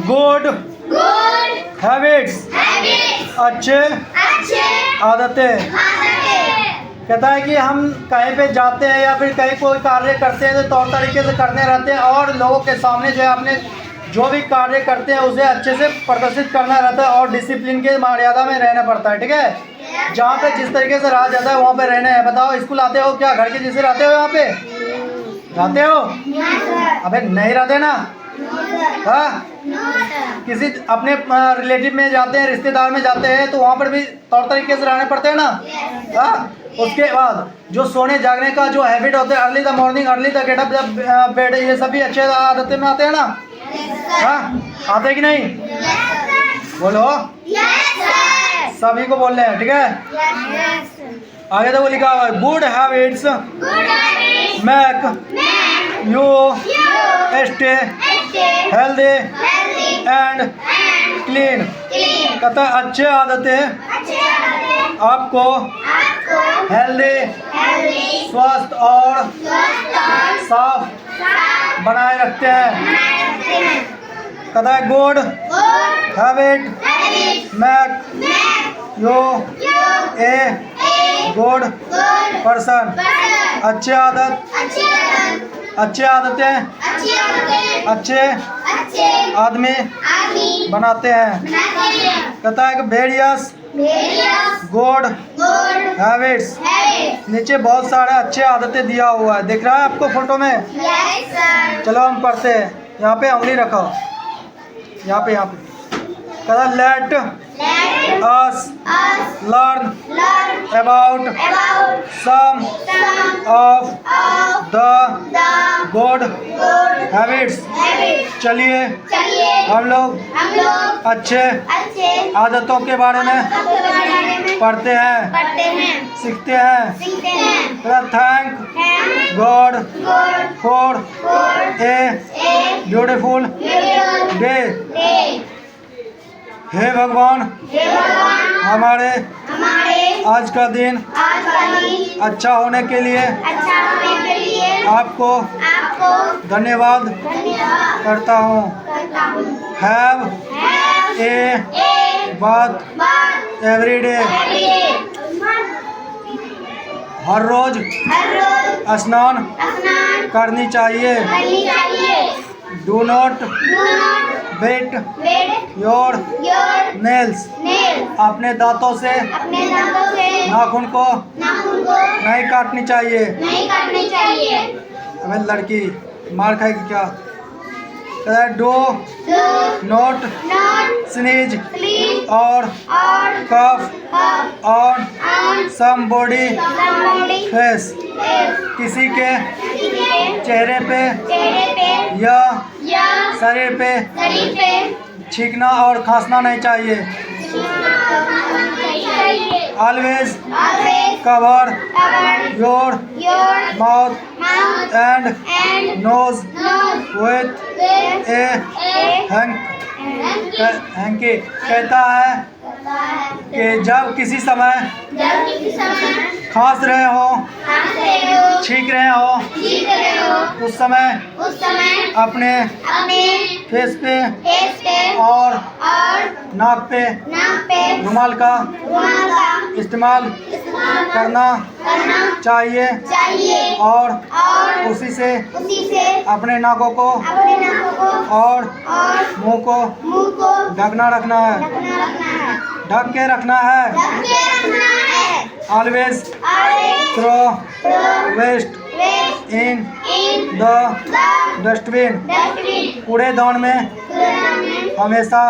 Good habits, अच्छे आदतें। कहता है कि हम कहीं पे जाते हैं या फिर कहीं कोई कार्य करते हैं तो तौर तरीके से करने रहते हैं और लोगों के सामने जो है अपने जो भी कार्य करते हैं उसे अच्छे से प्रदर्शित करना रहता है और डिसिप्लिन के मर्यादा में रहना पड़ता है। ठीक है, जहाँ पे जिस तरीके से रहा जाता है वहाँ पे रहना है। बताओ, स्कूल आते हो क्या घर के जैसे रहते हो? यहाँ पे रहते हो? अबे नहीं रहते ना। हाँ, किसी अपने रिलेटिव में जाते हैं, रिश्तेदार में जाते हैं तो वहाँ पर भी तौर तरीके से रहने पड़ते हैं ना। हाँ, उसके बाद जो सोने जागने का जो हैबिट होते हैं, early the morning, early the get up, bed, ये सभी अच्छे आदतें में आते हैं ना। हाँ, आते कि नहीं? बोलो। सभी को बोल रहे हैं, ठीक है। आगे तो वो लिखा हुआ है, good habits make you stay healthy and clean. कहता है अच्छे आदतें आपको हेल्दी, स्वस्थ और साफ बनाए रखते हैं। कहता है good habit make U a good person. अच्छे आदतें अच्छे आदमी बनाते हैं। कहता है कि वेरियस गुड हैबिट्स, नीचे बहुत सारे अच्छे आदतें दिया हुआ है, दिख रहा है आपको फोटो में? चलो हम पढ़ते हैं। यहाँ पे उंगली रखो, यहाँ पे कहता है let us learn about some of the good habits. चलिए हम लोग अच्छे आदतों के बारे में पढ़ते हैं, सीखते हैं। Thank God for a beautiful day. हे भगवान, हमारे आज का दिन अच्छा होने के लिए आपको धन्यवाद करता हूँ। Have a bath every day. हर रोज स्नान करनी चाहिए। Do not bit your nails. अपने दांतों से नाखून को नहीं काटनी चाहिए। अबे लड़की मार खाएगी क्या? डू नॉट स्नीज और कफ ऑन समबॉडी फेस। किसी के चेहरे पे या शरीर पे छींकना और खांसना नहीं चाहिए। Always cover your mouth and nose with a hanky. कहता है कि जब किसी समय खांस रहे हो, छींक रहे हो, उस समय अपने फेस पे और नाक पे रुमाल का इस्तेमाल करना चाहिए और उसी से अपने नाकों को और मुंह को ढकना रखना है, ढक के रखना है। Always throw waste in the dustbin. कूड़ेदान में हमेशा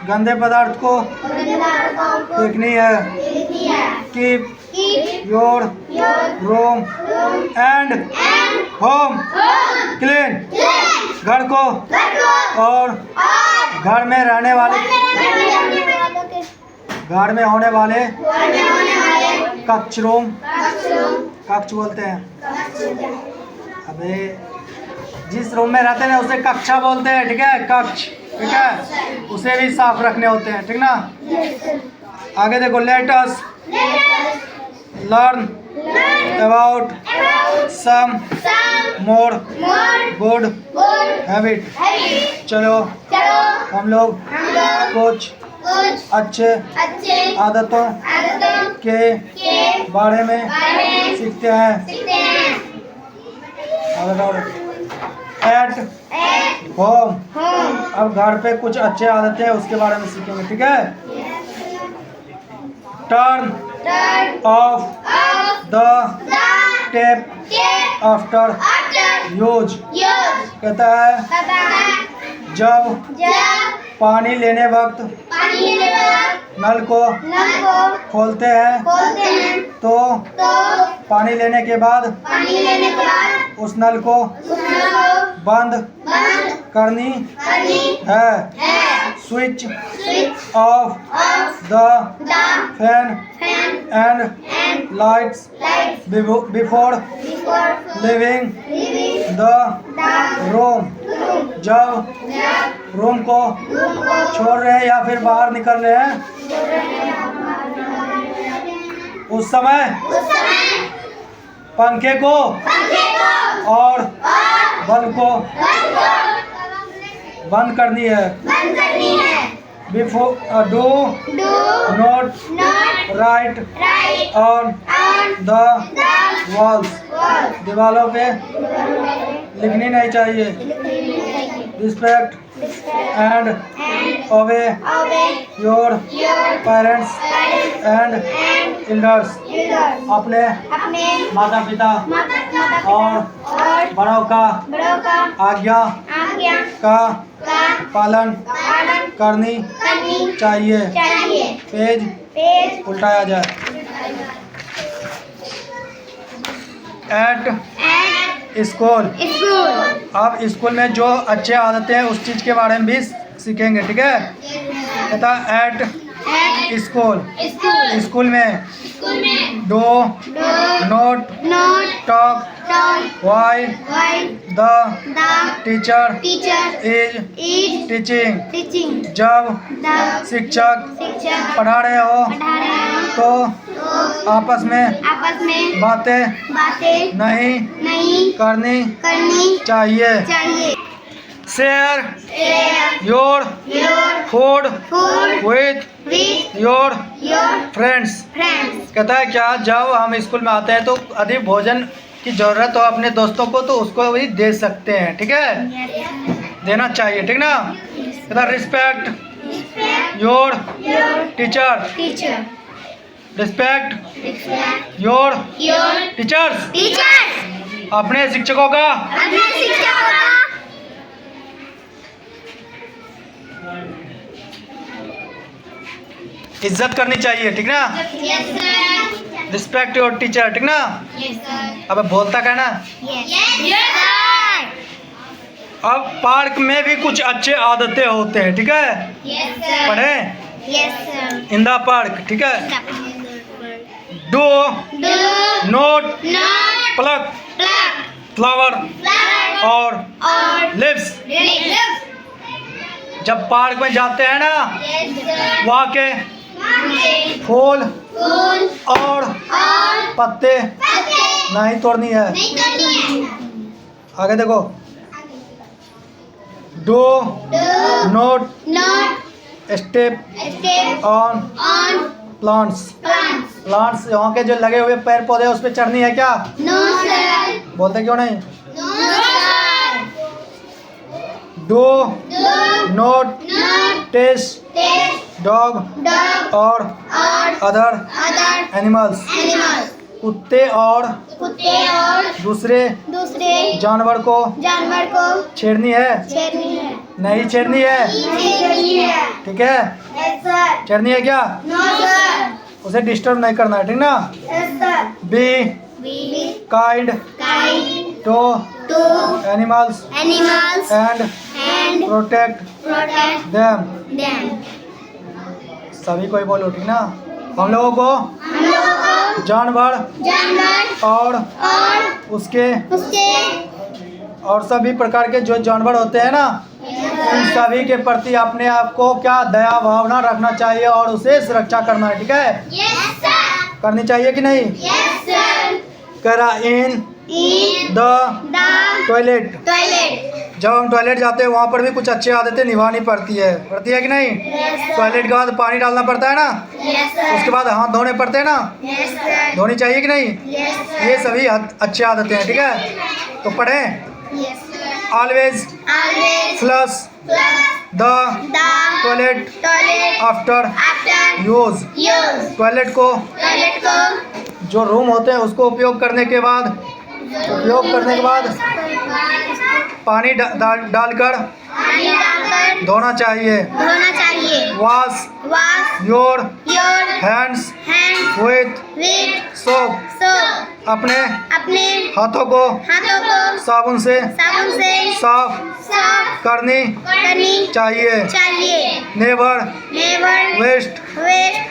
गंदे पदार्थ को फेंकनी है। Keep your room and home clean. घर को और घर में रहने वाले घर में होने वाले कक्ष रूम, कक्ष बोलते हैं। अबे जिस रूम में रहते हैं उसे कक्षा बोलते हैं, ठीक है? कक्ष, ठीक है? उसे भी साफ रखने होते हैं, ठीक ना? आगे देखो, let us learn about some more good habit. चलो हम लोग कुछ अच्छे आदतों के बारे में सीखते हैं। एट होम, अब घर पे कुछ अच्छे आदतें हैं उसके बारे में सीखेंगे, ठीक है। Turn off the tap after use, कहता है जब पानी लेने वक्त नल को खोलते हैं तो पानी लेने के बाद उस नल को बंद करनी है। Switch off the fan and lights before living the room, जब रूम को छोड़ रहे हैं या फिर बाहर निकल रहे हैं उस समय पंखे को और बल्ब को बंद करनी है। Before do not right on the walls, दीवारों पे लिखनी नहीं चाहिए। रिस्पेक्ट एंड ओबे योर पेरेंट्स एंड एल्डर्स, अपने माता पिता और बड़ों का आज्ञा का पालन करनी चाहिए। पेज उल्टाया जाए। एट स्कूल, अब स्कूल में जो अच्छे आदतें हैं उस चीज़ के बारे में भी सीखेंगे, ठीक है। कहता एट स्कूल, स्कूल में do not talk while the teacher is teaching, जब शिक्षक पढ़ा रहे हो तो आपस में बातें नहीं करनी चाहिए। Share your food with your friends, कहता है क्या जब हम स्कूल में आते हैं तो अधिक भोजन की ज़रूरत हो अपने दोस्तों को तो उसको भी दे सकते हैं, ठीक है, देना चाहिए, ठीक ना। कहता respect your teacher, respect your teachers, अपने शिक्षकों का इज्जत करनी चाहिए, ठीक ना। रिस्पेक्ट योर टीचर, ठीक ना। अब बोलता क्या ना। अब पार्क में भी कुछ अच्छे आदतें होते हैं, ठीक है, पढ़े इन द पार्क, ठीक है। डू नॉट प्लक फ्लावर और लिव्स, जब पार्क में जाते हैं ना वहाँ के फूल और पत्ते नहीं तोड़नी है। आगे देखो, do not step on plants, यहाँ के जो लगे हुए पेड़ पौधे उस पर चढ़नी है क्या? बोलते क्यों नहीं? डू नॉट टेस्ट डॉग और अदर एनिमल्स, कुत्ते और दूसरे जानवर को छेड़नी है? नहीं छेड़नी है, ठीक है। छेड़नी है क्या? उसे डिस्टर्ब नहीं करना है, ठीक ना। Be kind to animals and protect them, सभी को ही बोलो, ठीक ना। हम लोगों को जानवर और उसके और सभी प्रकार के जो जानवर होते हैं ना उन सभी के प्रति अपने आप को क्या दया भावना रखना चाहिए और उसे सुरक्षा करना है, ठीक है। करनी चाहिए कि नहीं? कह रहा इन द टॉयलेट। जब हम टॉयलेट जाते हैं वहाँ पर भी कुछ अच्छी आदतें निभानी पड़ती है कि नहीं? टॉयलेट के बाद पानी डालना पड़ता है ना, उसके बाद हाथ धोने पड़ते हैं ना, धोनी चाहिए कि नहीं? ये सभी अच्छी आदतें हैं, ठीक है? तो पढ़ें। Always flush the toilet after use. Toilet को जो रूम होते हैं उसको उपयोग करने के बाद पानी डालकर धोना चाहिए। Wash your hands with soap. अपने हाथों को साबुन से साफ करनी चाहिए। Never waste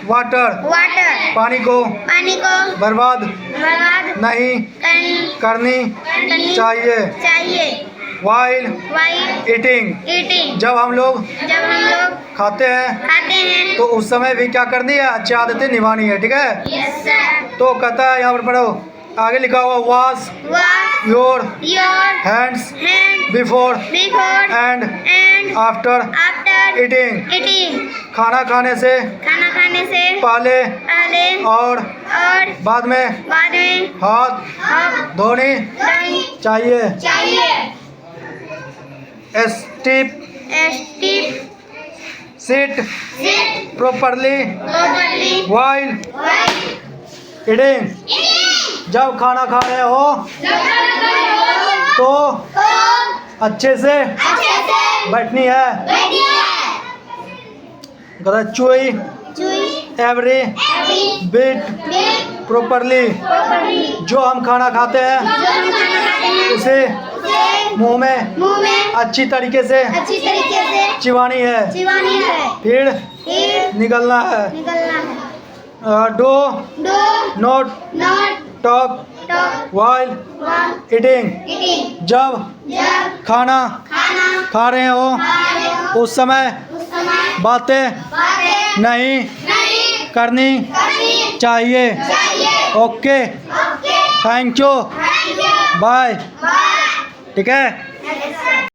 water. पानी को बर्बाद नहीं करनी चाहिए। While eating. जब हम लोग खाते हैं तो उस समय भी क्या करनी है? अच्छी आदतें निभानी है, ठीक है? तो कहता है, यहाँ पर पढ़ो, आगे लिखा हुआ wash your hands before and after eating. खाना खाने से पहले और बाद में हाथ धोने चाहिए। Sit properly while eating। जब खाना खा रहे हो तो अच्छे से बैठनी है। चुई एवरी बिट प्रॉपरली। जो हम खाना खाते हैं उसे मुंह में अच्छी तरीके से चिबानी है, फिर निगलना है। Do not talk while eating. जब खाना खा रहे हो उस समय बातें नहीं करनी चाहिए। ओके, थैंक यू, बाय, ठीक है?